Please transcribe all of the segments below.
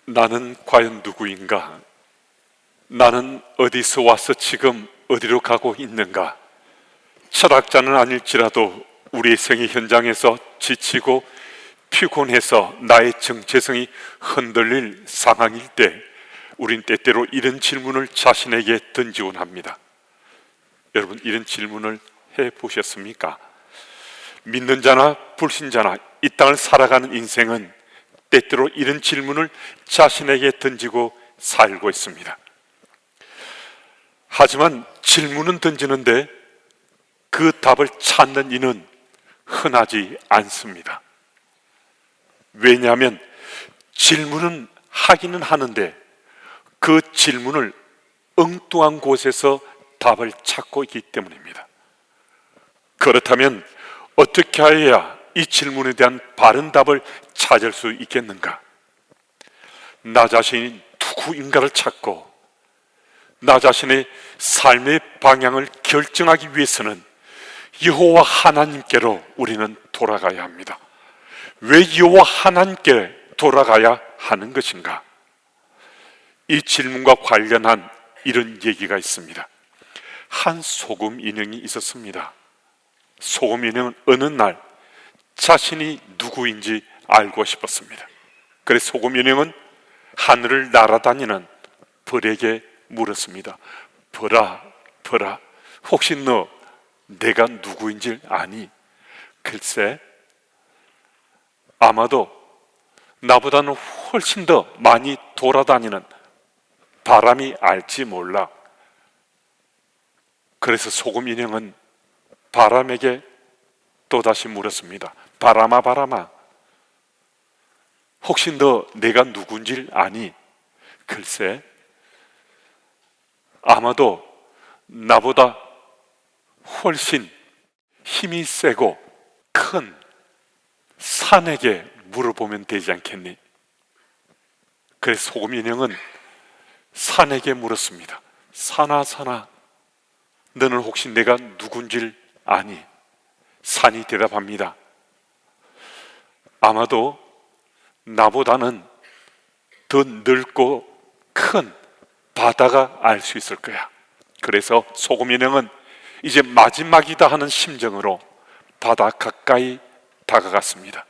나는 과연 누구인가? 나는 어디서 와서 지금 어디로 가고 있는가? 철학자는 아닐지라도 우리의 생의 현장에서 지치고 피곤해서 나의 정체성이 흔들릴 상황일 때 우린 때때로 이런 질문을 자신에게 던지곤 합니다. 여러분, 이런 질문을 해보셨습니까? 믿는 자나 불신자나 이 땅을 살아가는 인생은 때때로 이런 질문을 자신에게 던지고 살고 있습니다. 하지만 질문은 던지는데 그 답을 찾는 이는 흔하지 않습니다. 왜냐하면 질문은 하기는 하는데 그 질문을 엉뚱한 곳에서 답을 찾고 있기 때문입니다. 그렇다면 어떻게 해야 이 질문에 대한 바른 답을 찾을 수 있겠는가? 나 자신이 누구인가를 찾고 나 자신의 삶의 방향을 결정하기 위해서는 여호와 하나님께로 우리는 돌아가야 합니다. 왜 여호와 하나님께 돌아가야 하는 것인가? 이 질문과 관련한 이런 얘기가 있습니다. 한 소금 인형이 있었습니다. 소금 인형은 어느 날 자신이 누구인지 알고 싶었습니다. 그래서 소금 인형은 하늘을 날아다니는 벌에게 물었습니다. 벌아, 벌아, 혹시 너 내가 누구인지 아니? 글쎄, 아마도 나보다는 훨씬 더 많이 돌아다니는 바람이 알지 몰라. 그래서 소금 인형은 바람에게 또다시 물었습니다. 바람아, 바람아, 혹시 너 내가 누군지 아니? 글쎄, 아마도 나보다 훨씬 힘이 세고 큰 산에게 물어보면 되지 않겠니? 그래서 소금 인형은 산에게 물었습니다. 산아, 산아, 너는 혹시 내가 누군지 아니? 산이 대답합니다. 아마도 나보다는 더 넓고 큰 바다가 알 수 있을 거야. 그래서 소금 인형은 이제 마지막이다 하는 심정으로 바다 가까이 다가갔습니다.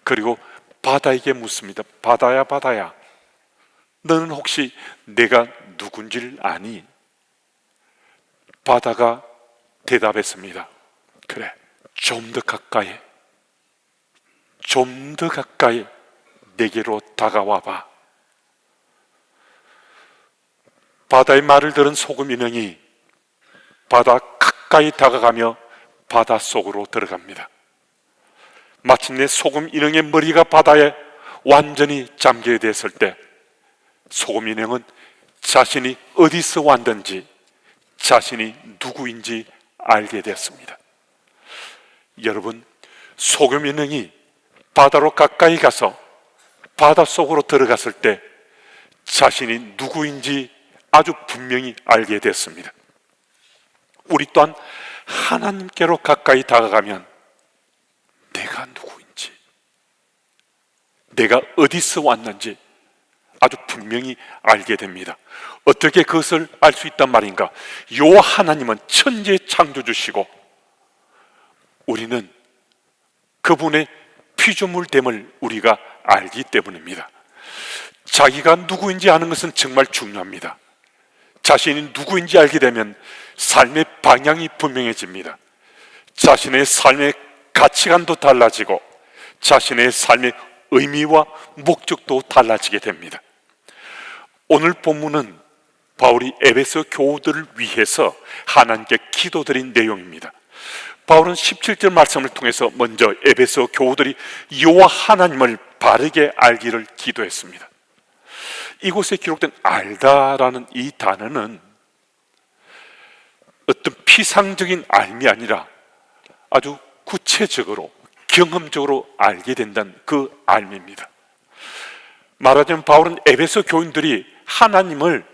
그리고 바다에게 묻습니다. 바다야, 바다야, 너는 혹시 내가 누군지 아니? 바다가 대답했습니다. 그래, 좀 더 가까이, 좀 더 가까이 내게로 다가와 봐. 바다의 말을 들은 소금 인형이 바다 가까이 다가가며 바다 속으로 들어갑니다. 마침내 소금 인형의 머리가 바다에 완전히 잠기게 됐을 때 소금 인형은 자신이 어디서 왔는지, 자신이 누구인지 알게 되었습니다. 여러분, 소금 인형이 바다로 가까이 가서 바다 속으로 들어갔을 때 자신이 누구인지 아주 분명히 알게 됐습니다. 우리 또한 하나님께로 가까이 다가가면 내가 누구인지, 내가 어디서 왔는지 아주 분명히 알게 됩니다. 어떻게 그것을 알 수 있단 말인가? 여호와 하나님은 천지의 창조주시고 우리는 그분의 피조물됨을 우리가 알기 때문입니다. 자기가 누구인지 아는 것은 정말 중요합니다. 자신이 누구인지 알게 되면 삶의 방향이 분명해집니다. 자신의 삶의 가치관도 달라지고 자신의 삶의 의미와 목적도 달라지게 됩니다. 오늘 본문은 바울이 에베소 교우들을 위해서 하나님께 기도드린 내용입니다. 바울은 17절 말씀을 통해서 먼저 에베소 교우들이 여호와 하나님을 바르게 알기를 기도했습니다. 이곳에 기록된 알다라는 이 단어는 어떤 피상적인 알미 아니라 아주 구체적으로 경험적으로 알게 된다는 그 알미입니다. 말하자면 바울은 에베소 교인들이 하나님을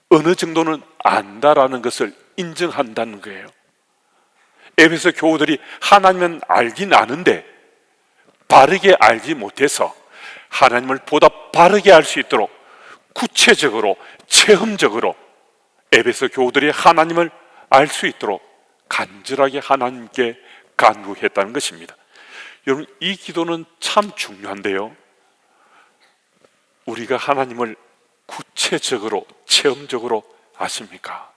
어느 정도는 안다라는 것을 인정한다는 거예요. 에베소 교우들이 하나님은 알긴 아는데 바르게 알지 못해서 하나님을 보다 바르게 알 수 있도록 구체적으로 체험적으로 에베소 교우들이 하나님을 알 수 있도록 간절하게 하나님께 간구했다는 것입니다. 여러분, 이 기도는 참 중요한데요, 우리가 하나님을 구체적으로 체험적으로 아십니까?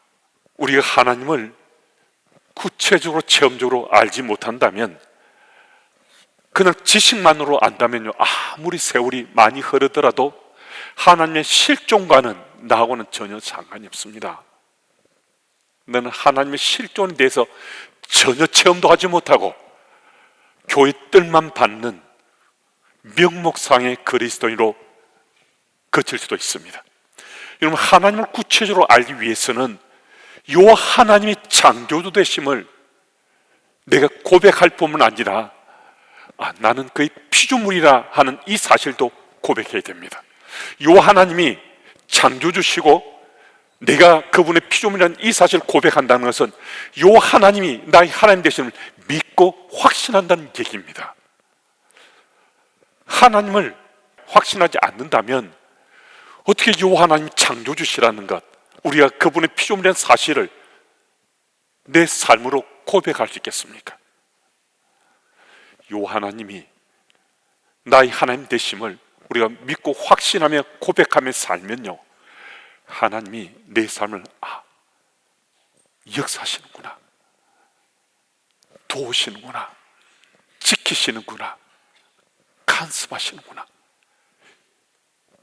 우리가 하나님을 구체적으로 체험적으로 알지 못한다면, 그냥 지식만으로 안다면요, 아무리 세월이 많이 흐르더라도 하나님의 실존과는 나하고는 전혀 상관이 없습니다. 너는 하나님의 실존에 대해서 전혀 체험도 하지 못하고 교회 뜰만 받는 명목상의 그리스도인으로 그칠 수도 있습니다. 여러분, 하나님을 구체적으로 알기 위해서는 요 하나님이 창조주 되심을 내가 고백할 뿐만 아니라 나는 그의 피조물이라 하는 이 사실도 고백해야 됩니다. 요 하나님이 창조주시고 내가 그분의 피조물이라는 이 사실을 고백한다는 것은 요 하나님이 나의 하나님 되심을 믿고 확신한다는 얘기입니다. 하나님을 확신하지 않는다면 어떻게 요 하나님이 창조주시라는 것, 우리가 그분의 피조물이라는 사실을 내 삶으로 고백할 수 있겠습니까? 요 하나님이 나의 하나님 되심을 우리가 믿고 확신하며 고백하며 살면요, 하나님이 내 삶을 역사하시는구나, 도우시는구나, 지키시는구나, 간섭하시는구나,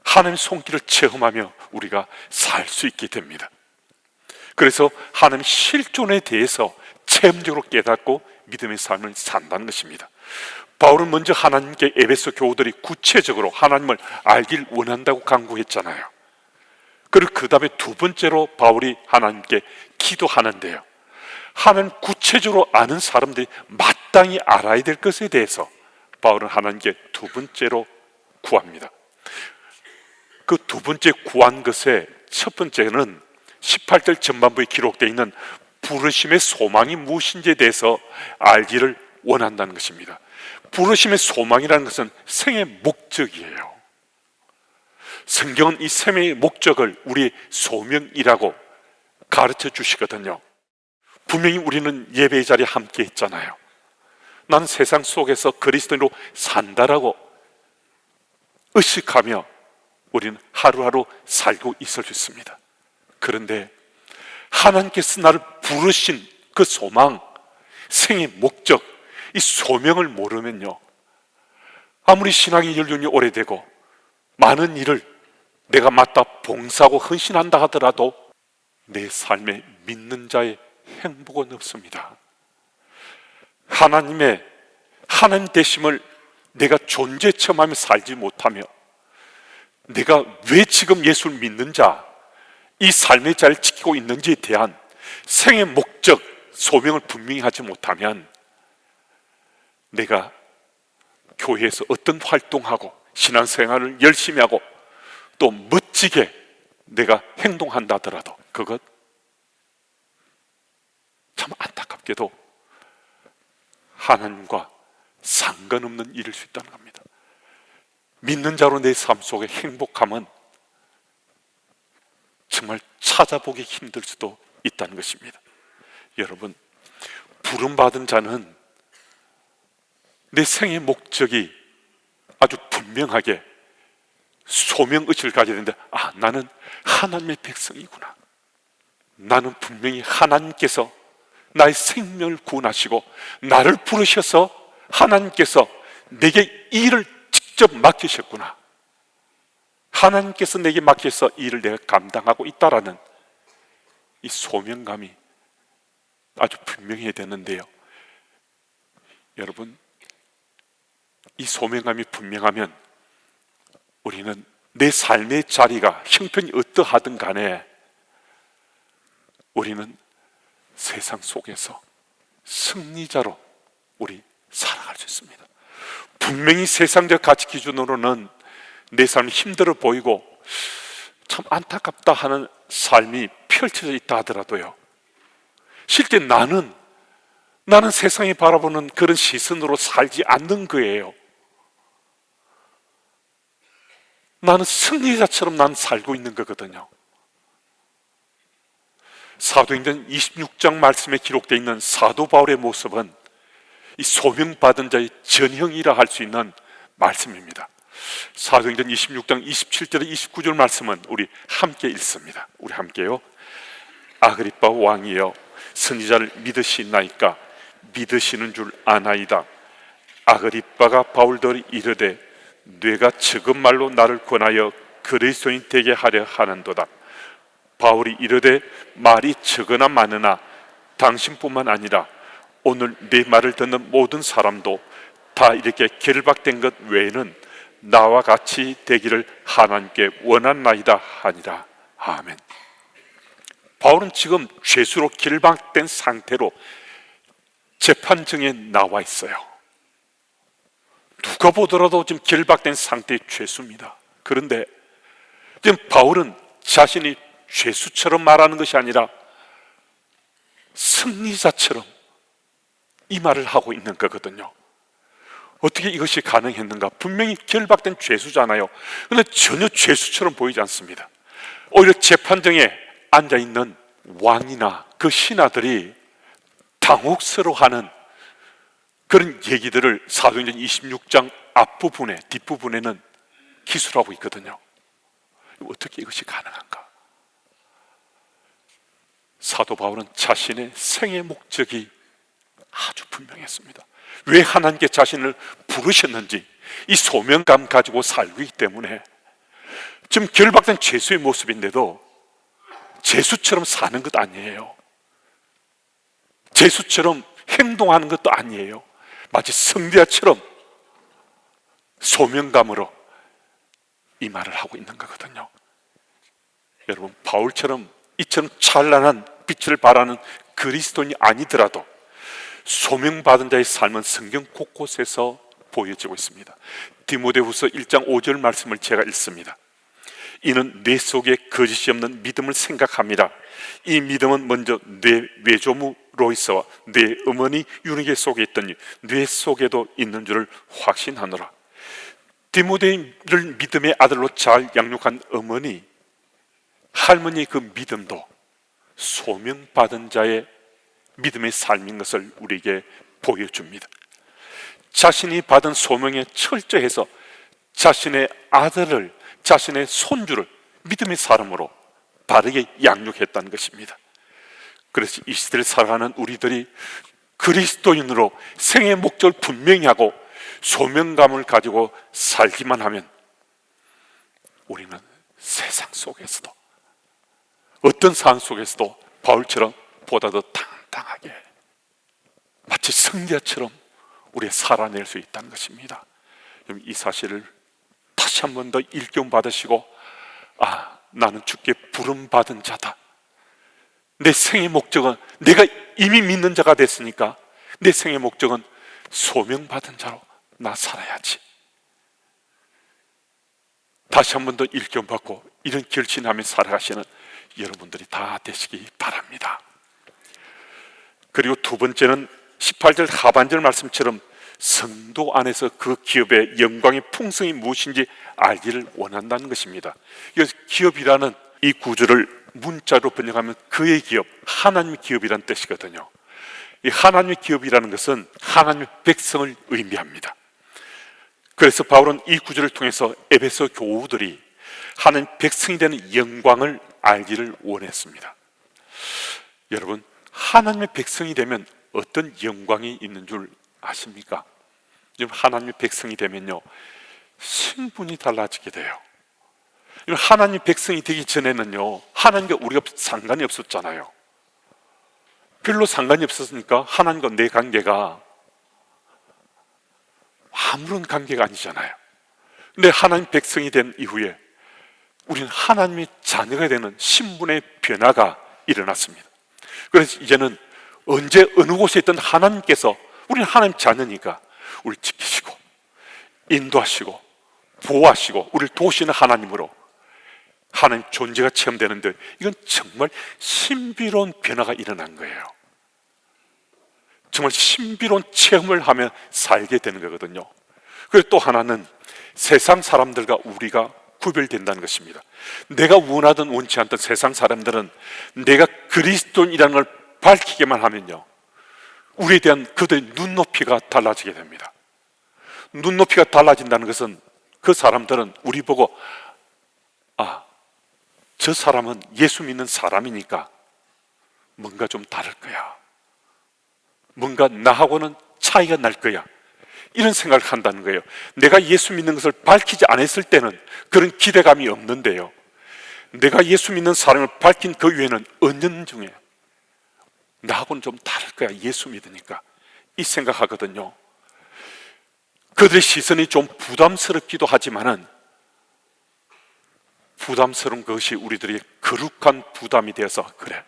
하나님의 손길을 체험하며 우리가 살 수 있게 됩니다. 그래서 하나님의 실존에 대해서 체험적으로 깨닫고 믿음의 삶을 산다는 것입니다. 바울은 먼저 하나님께 에베소 교우들이 구체적으로 하나님을 알길 원한다고 강구했잖아요. 그리고 그 다음에 두 번째로 바울이 하나님께 기도하는데요, 하나님 구체적으로 아는 사람들이 마땅히 알아야 될 것에 대해서 바울은 하나님께 두 번째로 구합니다. 그 두 번째 구한 것의 첫 번째는 18절 전반부에 기록되어 있는 부르심의 소망이 무엇인지에 대해서 알기를 원한다는 것입니다. 부르심의 소망이라는 것은 생의 목적이에요. 성경은 이 생의 목적을 우리의 소명이라고 가르쳐 주시거든요. 분명히 우리는 예배의 자리에 함께 있잖아요. 나는 세상 속에서 그리스도인으로 산다라고 의식하며 우리는 하루하루 살고 있을 수 있습니다. 그런데 하나님께서 나를 부르신 그 소망, 생의 목적, 이 소명을 모르면요, 아무리 신앙의 연륜이 오래되고 많은 일을 내가 맡아 봉사하고 헌신한다 하더라도 내 삶에 믿는 자의 행복은 없습니다. 하나님의 하나님 되심을 내가 존재 체험하며 살지 못하며 내가 왜 지금 예수를 믿는 자, 이 삶의 자리를 지키고 있는지에 대한 생의 목적, 소명을 분명히 하지 못하면 내가 교회에서 어떤 활동하고 신앙생활을 열심히 하고 또 멋지게 내가 행동한다 하더라도 그것 참 안타깝게도 하나님과 상관없는 일일 수 있다는 겁니다. 믿는 자로 내 삶 속의 행복함은 정말 찾아보기 힘들 수도 있다는 것입니다. 여러분, 부름받은 자는 내 생의 목적이 아주 분명하게 소명의식을 가져야 되는데, 나는 하나님의 백성이구나, 나는 분명히 하나님께서 나의 생명을 구원하시고 나를 부르셔서 하나님께서 내게 이 일을 직접 맡기셨구나, 하나님께서 내게 맡겨서 이 일을 내가 감당하고 있다라는 이 소명감이 아주 분명해야 되는데요, 여러분, 이 소명감이 분명하면 우리는 내 삶의 자리가 형편이 어떠하든 간에 우리는 세상 속에서 승리자로 우리 살아갈 수 있습니다. 분명히 세상적 가치 기준으로는 내 삶이 힘들어 보이고 참 안타깝다 하는 삶이 펼쳐져 있다 하더라도요, 실제 나는 세상이 바라보는 그런 시선으로 살지 않는 거예요. 나는 승리자처럼 난 살고 있는 거거든요. 사도행전 26장 말씀에 기록되어 있는 사도 바울의 모습은 이 소명받은 자의 전형이라 할 수 있는 말씀입니다. 사도행전 26장 27절 29절 말씀은 우리 함께 읽습니다. 우리 함께요. 아그리빠 왕이여, 선지자를 믿으시나이까? 믿으시는 줄 아나이다. 아그리빠가 바울더러 이르되 뇌가 적은 말로 나를 권하여 그리스도인 되게 하려 하는도다. 바울이 이르되 말이 적으나 많으나 당신뿐만 아니라 오늘 내 말을 듣는 모든 사람도 다 이렇게 결박된 것 외에는 나와 같이 되기를 하나님께 원하나이다 하니라. 아멘. 바울은 지금 죄수로 결박된 상태로 재판정에 나와 있어요. 누가 보더라도 지금 결박된 상태의 죄수입니다. 그런데 지금 바울은 자신이 죄수처럼 말하는 것이 아니라 승리자처럼 이 말을 하고 있는 거거든요. 어떻게 이것이 가능했는가? 분명히 결박된 죄수잖아요. 그런데 전혀 죄수처럼 보이지 않습니다. 오히려 재판정에 앉아있는 왕이나 그 신하들이 당혹스러워하는 그런 얘기들을 사도행전 26장 앞부분에, 뒷부분에는 기술하고 있거든요. 어떻게 이것이 가능한가? 사도 바울은 자신의 생의 목적이 아주 분명했습니다. 왜 하나님께 자신을 부르셨는지 이 소명감 가지고 살고 있기 때문에 지금 결박된 죄수의 모습인데도 죄수처럼 사는 것 아니에요. 죄수처럼 행동하는 것도 아니에요. 마치 성대야처럼 소명감으로 이 말을 하고 있는 거거든요. 여러분, 바울처럼 이처럼 찬란한 빛을 발하는 그리스도인이 아니더라도 소명받은 자의 삶은 성경 곳곳에서 보여지고 있습니다. 디모데후서 1장 5절 말씀을 제가 읽습니다. 이는 뇌 속에 거짓이 없는 믿음을 생각합니다. 이 믿음은 먼저 뇌 외조무 로이스와 뇌 어머니 유니게 속에 있더니 뇌 속에도 있는 줄을 확신하노라. 디모데를 믿음의 아들로 잘 양육한 어머니, 할머니의 그 믿음도 소명받은 자의 믿음의 삶인 것을 우리에게 보여줍니다. 자신이 받은 소명에 철저해서 자신의 아들을, 자신의 손주를 믿음의 사람으로 바르게 양육했다는 것입니다. 그래서 이 시대를 살아가는 우리들이 그리스도인으로 생의 목적을 분명히 하고 소명감을 가지고 살기만 하면 우리는 세상 속에서도, 어떤 상황 속에서도 바울처럼 보다 더 당당하게, 마치 승자처럼 우리 살아낼 수 있다는 것입니다. 이 사실을 다시 한 번 더 일깨움 받으시고, 아, 나는 주께 부름받은 자다. 내 생의 목적은, 내가 이미 믿는 자가 됐으니까 내 생의 목적은 소명받은 자로 나 살아야지. 다시 한 번 더 일깨움 받고 이런 결심하며 살아가시는 여러분들이 다 되시기 바랍니다. 그리고 두 번째는 18절 하반절 말씀처럼 성도 안에서 그 기업의 영광의 풍성이 무엇인지 알기를 원한다는 것입니다. 이것은 기업이라는 이 구절을 문자로 번역하면 그의 기업, 하나님의 기업이라는 뜻이거든요. 이 하나님의 기업이라는 것은 하나님의 백성을 의미합니다. 그래서 바울은 이 구절을 통해서 에베소 교우들이 하나님 백성이 되는 영광을 알기를 원했습니다. 여러분, 하나님의 백성이 되면 어떤 영광이 있는 줄 아십니까? 하나님의 백성이 되면요, 신분이 달라지게 돼요. 하나님의 백성이 되기 전에는요, 하나님과 우리가 상관이 없었잖아요. 별로 상관이 없었으니까 하나님과 내 관계가 아무런 관계가 아니잖아요. 근데 하나님 백성이 된 이후에 우리는 하나님의 자녀가 되는 신분의 변화가 일어났습니다. 그래서 이제는 언제 어느 곳에 있던 하나님께서, 우리는 하나님 자녀니까 우리를 지키시고 인도하시고 보호하시고 우리를 도우시는 하나님으로 하나님 존재가 체험되는데, 이건 정말 신비로운 변화가 일어난 거예요. 정말 신비로운 체험을 하며 살게 되는 거거든요. 그리고 또 하나는 세상 사람들과 우리가 구별된다는 것입니다. 내가 원하든 원치 않던 세상 사람들은 내가 그리스도인이라는 걸 밝히기만 하면요, 우리에 대한 그들의 눈높이가 달라지게 됩니다. 눈높이가 달라진다는 것은 그 사람들은 우리 보고 저 사람은 예수 믿는 사람이니까 뭔가 좀 다를 거야, 뭔가 나하고는 차이가 날 거야, 이런 생각을 한다는 거예요. 내가 예수 믿는 것을 밝히지 않았을 때는 그런 기대감이 없는데요, 내가 예수 믿는 사람을 밝힌 그 위에는 은연중에 나하고는 좀 다를 거야, 예수 믿으니까, 이 생각하거든요. 그들의 시선이 좀 부담스럽기도 하지만은 부담스러운 것이 우리들의 거룩한 부담이 되어서, 그래,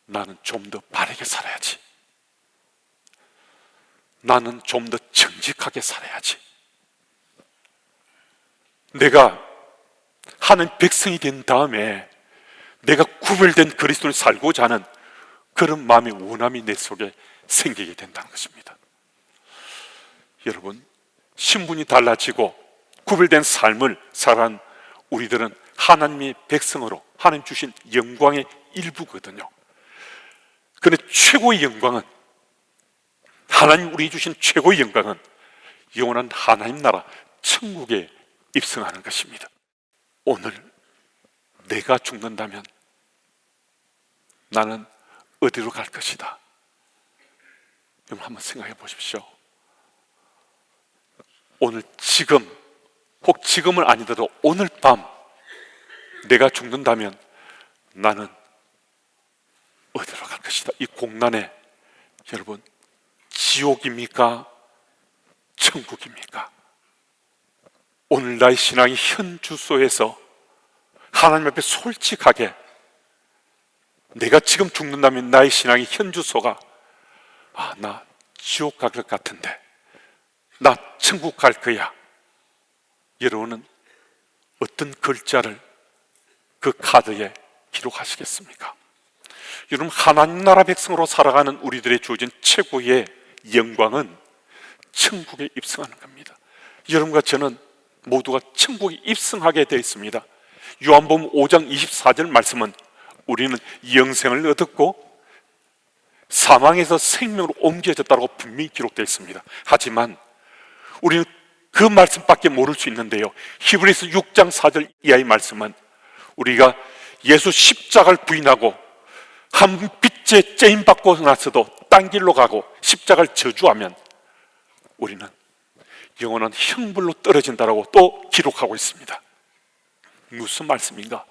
나는 좀 더 바르게 살아야지, 나는 좀 더 정직하게 살아야지, 내가 하는 백성이 된 다음에 내가 구별된 그리스도를 살고자 하는 그런 마음의 원함이 내 속에 생기게 된다는 것입니다. 여러분, 신분이 달라지고 구별된 삶을 살아가는 우리들은 하나님의 백성으로 하나님 주신 영광의 일부거든요. 그런데 최고의 영광은, 하나님 우리 주신 최고의 영광은 영원한 하나님 나라 천국에 입성하는 것입니다. 오늘 내가 죽는다면 나는 어디로 갈 것이다. 여러분 한번 생각해 보십시오. 오늘 지금, 혹 지금은 아니더라도 오늘 밤 내가 죽는다면 나는 어디로 갈 것이다. 이 공난에 여러분, 지옥입니까? 천국입니까? 오늘 나의 신앙이 현 주소에서 하나님 앞에 솔직하게, 내가 지금 죽는다면 나의 신앙의 현 주소가 나 지옥 갈 것 같은데 나 천국 갈 거야, 여러분은 어떤 글자를 그 카드에 기록하시겠습니까? 여러분, 하나님 나라 백성으로 살아가는 우리들의 주어진 최고의 영광은 천국에 입성하는 겁니다. 여러분과 저는 모두가 천국에 입성하게 되어 있습니다. 요한복음 5장 24절 말씀은 우리는 영생을 얻었고 사망에서 생명으로 옮겨졌다고 분명히 기록되어 있습니다. 하지만 우리는 그 말씀밖에 모를 수 있는데요, 히브리서 6장 4절 이하의 말씀은 우리가 예수 십자가를 부인하고 한 빛에 째임받고 나서도 딴 길로 가고 십자가를 저주하면 우리는 영원한 형벌로 떨어진다라고 또 기록하고 있습니다. 무슨 말씀인가?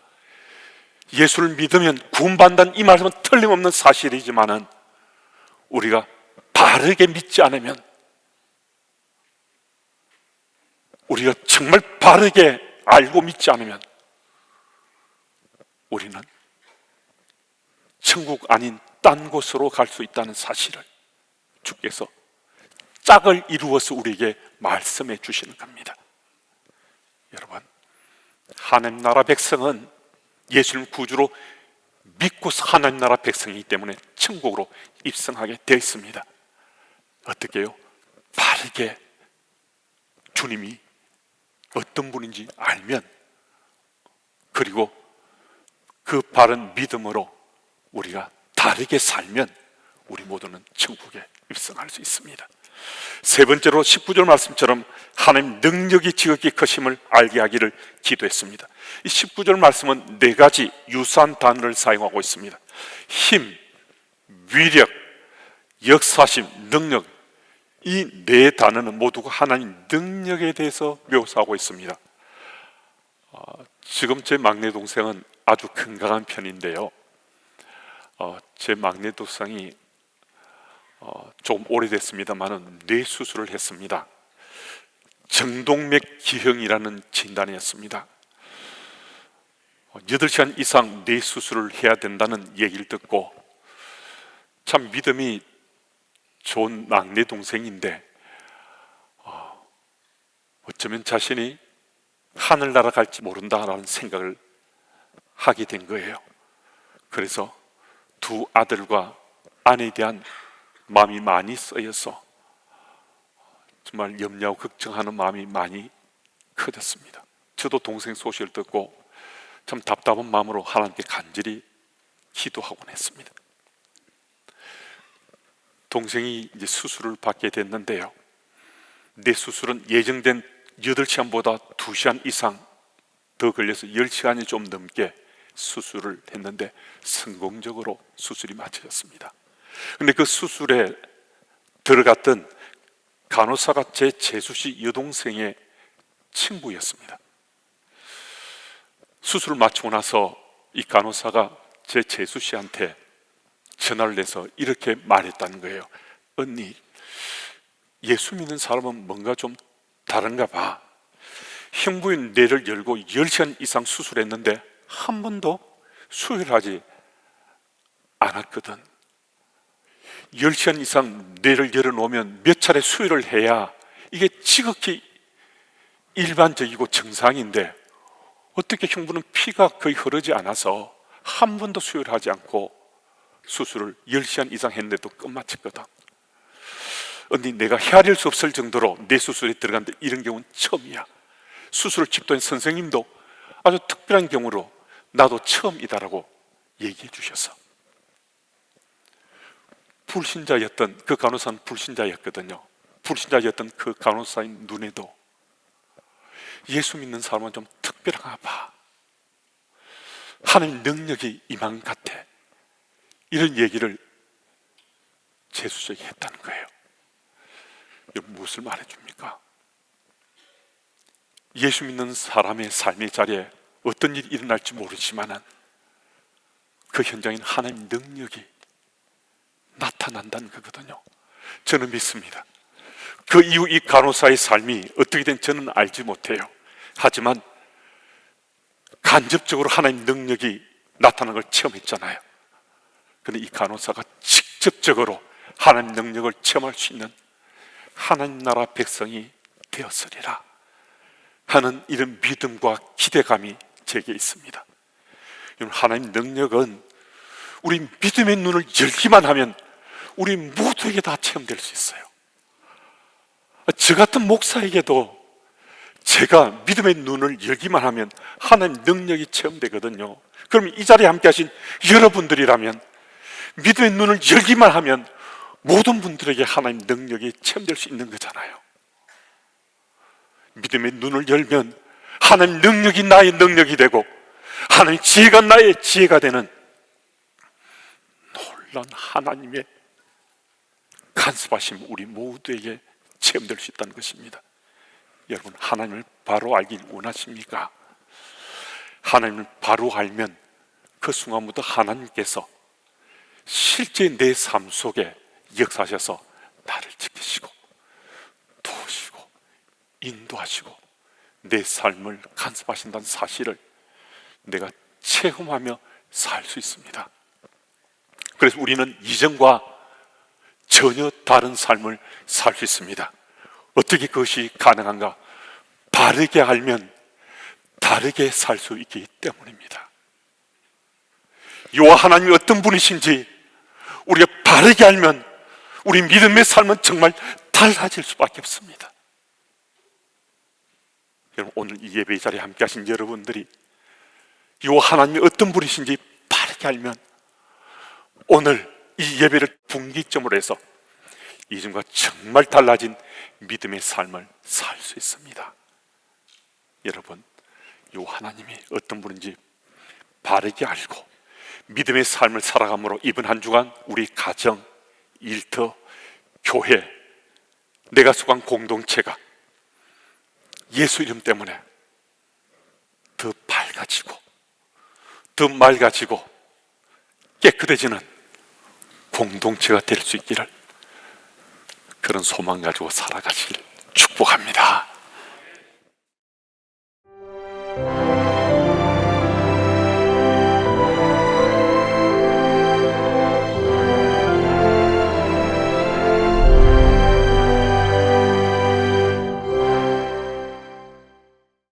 예수를 믿으면 구원받는다는 이 말씀은 틀림없는 사실이지만은 우리가 바르게 믿지 않으면, 우리가 정말 바르게 알고 믿지 않으면 우리는 천국 아닌 딴 곳으로 갈 수 있다는 사실을 주께서 짝을 이루어서 우리에게 말씀해 주시는 겁니다. 여러분, 하나님 나라 백성은 예수님 구주로 믿고서 하나님 나라 백성이기 때문에 천국으로 입성하게 되어 있습니다. 어떻게 해요? 바르게 주님이 어떤 분인지 알면, 그리고 그 바른 믿음으로 우리가 다르게 살면 우리 모두는 천국에 입성할 수 있습니다. 세 번째로 19절 말씀처럼 하나님 능력이 지극히 크심을 알게 하기를 기도했습니다. 이 19절 말씀은 네 가지 유사한 단어를 사용하고 있습니다. 힘, 위력, 역사심, 능력, 이 네 단어는 모두가 하나님 능력에 대해서 묘사하고 있습니다. 지금 제 막내 동생은 아주 건강한 편인데요, 제 막내 동생이 좀 오래됐습니다만 뇌 수술을 했습니다. 정동맥 기형이라는 진단이었습니다. 8시간 이상 뇌 수술을 해야 된다는 얘기를 듣고 참 믿음이 좋은 막내 동생인데 어쩌면 자신이 하늘나라 갈지 모른다라는 생각을 하게 된 거예요. 그래서 두 아들과 아내에 대한 마음이 많이 쓰여서 정말 염려하고 걱정하는 마음이 많이 커졌습니다. 저도 동생 소식을 듣고 참 답답한 마음으로 하나님께 간절히 기도하곤 했습니다. 동생이 이제 수술을 받게 됐는데요, 내 수술은 예정된 8시간보다 2시간 이상 더 걸려서 10시간이 좀 넘게 수술을 했는데 성공적으로 수술이 마쳐졌습니다. 근데 그 수술에 들어갔던 간호사가 제 재수씨 여동생의 친구였습니다. 수술을 마치고 나서 이 간호사가 제 재수씨한테 전화를 해서 이렇게 말했다는 거예요. 언니, 예수 믿는 사람은 뭔가 좀 다른가 봐. 형부인 뇌를 열고 10시간 이상 수술했는데 한 번도 수혈하지 않았거든. 10시간 이상 뇌를 열어놓으면 몇 차례 수혈을 해야 이게 지극히 일반적이고 정상인데 어떻게 형부는 피가 거의 흐르지 않아서 한 번도 수혈하지 않고 수술을 10시간 이상 했는데도 끝마쳤거든. 언니, 내가 헤아릴 수 없을 정도로 뇌 수술에 들어갔는데 이런 경우는 처음이야. 수술을 집도한 선생님도 아주 특별한 경우로 나도 처음이다라고 얘기해 주셔서, 불신자였던 그 간호사는 불신자였거든요. 불신자였던 그 간호사의 눈에도 예수 믿는 사람은 좀 특별한가 봐, 하나님 능력이 임한 것 같아, 이런 얘기를 재수적이 했다는 거예요. 여러분, 무엇을 말해줍니까? 예수 믿는 사람의 삶의 자리에 어떤 일이 일어날지 모르지만 그 현장에는 하나님 능력이 나타난다는 거거든요. 저는 믿습니다. 그 이후 이 간호사의 삶이 어떻게 된 저는 알지 못해요. 하지만 간접적으로 하나님 능력이 나타나는 걸 체험했잖아요. 그런데 이 간호사가 직접적으로 하나님 능력을 체험할 수 있는 하나님 나라 백성이 되었으리라 하는 이런 믿음과 기대감이 제게 있습니다. 하나님 능력은 우리 믿음의 눈을 열기만 하면 우리 모두에게 다 체험될 수 있어요. 저 같은 목사에게도 제가 믿음의 눈을 열기만 하면 하나님 능력이 체험되거든요. 그럼 이 자리에 함께 하신 여러분들이라면 믿음의 눈을 열기만 하면 모든 분들에게 하나님 능력이 체험될 수 있는 거잖아요. 믿음의 눈을 열면 하나님 능력이 나의 능력이 되고 하나님 지혜가 나의 지혜가 되는 놀라운 하나님의 간섭하심 우리 모두에게 체험될 수 있다는 것입니다. 여러분, 하나님을 바로 알길 원하십니까? 하나님을 바로 알면 그 순간부터 하나님께서 실제 내 삶 속에 역사하셔서 나를 지키시고 도우시고 인도하시고 내 삶을 간섭하신다는 사실을 내가 체험하며 살 수 있습니다. 그래서 우리는 이전과 전혀 다른 삶을 살 수 있습니다. 어떻게 그것이 가능한가? 바르게 알면 다르게 살 수 있기 때문입니다. 여호와 하나님이 어떤 분이신지 우리가 바르게 알면 우리 믿음의 삶은 정말 달라질 수밖에 없습니다. 여러분, 오늘 이 예배 자리에 함께 하신 여러분들이 여호와 하나님이 어떤 분이신지 바르게 알면 오늘 이 예배를 분기점으로 해서 이전과 정말 달라진 믿음의 삶을 살 수 있습니다. 여러분, 여호와 하나님이 어떤 분인지 바르게 알고 믿음의 삶을 살아감으로 이번 한 주간 우리 가정, 일터, 교회, 내가 속한 공동체가 예수 이름 때문에 더 밝아지고 더 맑아지고 깨끗해지는 공동체가 될 수 있기를 그런 소망 가지고 살아가시길 축복합니다.